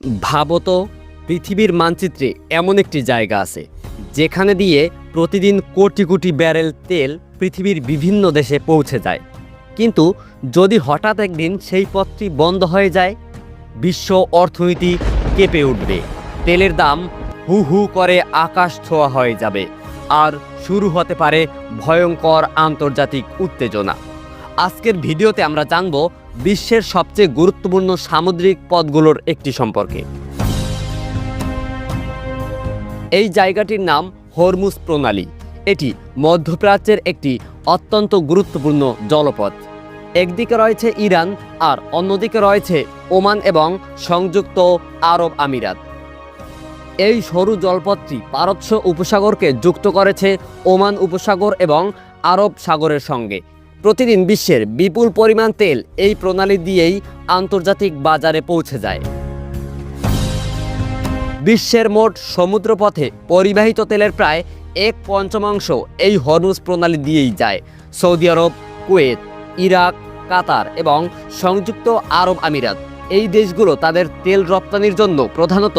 ভাবো তো, পৃথিবীর মানচিত্রে এমন একটি জায়গা আছে যেখানে দিয়ে প্রতিদিন কোটি কোটি ব্যারেল তেল পৃথিবীর বিভিন্ন দেশে পৌঁছে যায়। কিন্তু যদি হঠাৎ একদিন সেই পথটি বন্ধ হয়ে যায়, বিশ্ব অর্থনীতি কেঁপে উঠবে, তেলের দাম হু হু করে আকাশ ছোঁয়া হয়ে যাবে, আর শুরু হতে পারে ভয়ঙ্কর আন্তর্জাতিক উত্তেজনা। আজকের ভিডিওতে আমরা জানব বিশ্বের সবচেয়ে গুরুত্বপূর্ণ সামুদ্রিক পথগুলোর একটি সম্পর্কে। এই জায়গাটির নাম হরমুজ প্রণালী। এটি মধ্যপ্রাচ্যের একটি অত্যন্ত গুরুত্বপূর্ণ জলপথ। একদিকে রয়েছে ইরান আর অন্যদিকে রয়েছে ওমান এবং সংযুক্ত আরব আমিরাত। এই সরু জলপথটি পারস্য উপসাগরকে যুক্ত করেছে ওমান উপসাগর এবং আরব সাগরের সঙ্গে। প্রতিদিন বিশ্বের বিপুল পরিমাণ তেল এই প্রণালী দিয়েই আন্তর্জাতিক বাজারে পৌঁছে যায়। বিশ্বের মোট সমুদ্রপথে পরিবাহিত তেলের প্রায় 1/5 এই হরমুজ প্রণালী দিয়েই যায়। সৌদি আরব, কুয়েত, ইরাক, কাতার এবং সংযুক্ত আরব আমিরাত এই দেশগুলো তাদের তেল রপ্তানির জন্য প্রধানত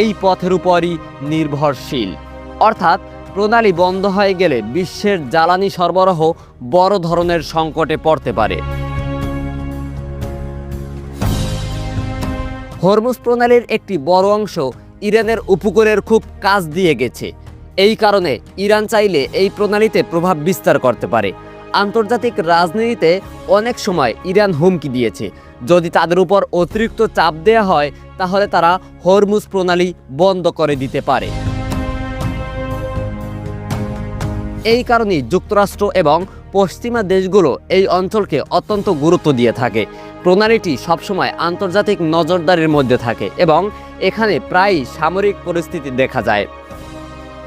এই পথের উপরই নির্ভরশীল। অর্থাৎ প্রণালী বন্ধ হয়ে গেলে বিশ্বের জ্বালানি সরবরাহ বড় ধরনের সংকটে পড়তে পারে। হরমুজ প্রণালীর একটি বড় অংশ ইরানের উপকূলের খুব কাছ দিয়ে গেছে। এই কারণে ইরান চাইলে এই প্রণালীতে প্রভাব বিস্তার করতে পারে। আন্তর্জাতিক রাজনীতিতে অনেক সময় ইরান হুমকি দিয়েছে, যদি তাদের উপর অতিরিক্ত চাপ দেওয়া হয় তাহলে তারা হরমুজ প্রণালী বন্ধ করে দিতে পারে। এই কারণেই যুক্তরাষ্ট্র এবং পশ্চিমা দেশগুলো এই অঞ্চলকে অত্যন্ত গুরুত্ব দিয়ে থাকে। প্রণালীটি সবসময় আন্তর্জাতিক নজরদারির মধ্যে থাকে এবং এখানে প্রায়ই সামরিক পরিস্থিতি দেখা যায়।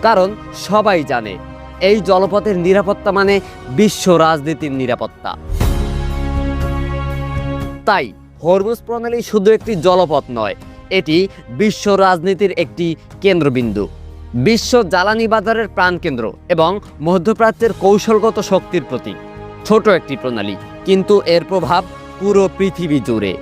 কারণ সবাই জানে এই জলপথের নিরাপত্তা মানে বিশ্ব রাজনীতির নিরাপত্তা। তাই হরমুজ প্রণালী শুধু একটি জলপথ নয়, এটি বিশ্ব রাজনীতির একটি কেন্দ্রবিন্দু, বিশ্ব জ্বালানি বাজারের প্রাণকেন্দ্র এবং মধ্যপ্রাচ্যের কৌশলগত শক্তির প্রতীক। ছোট একটি প্রণালী, কিন্তু এর প্রভাব পুরো পৃথিবী জুড়ে।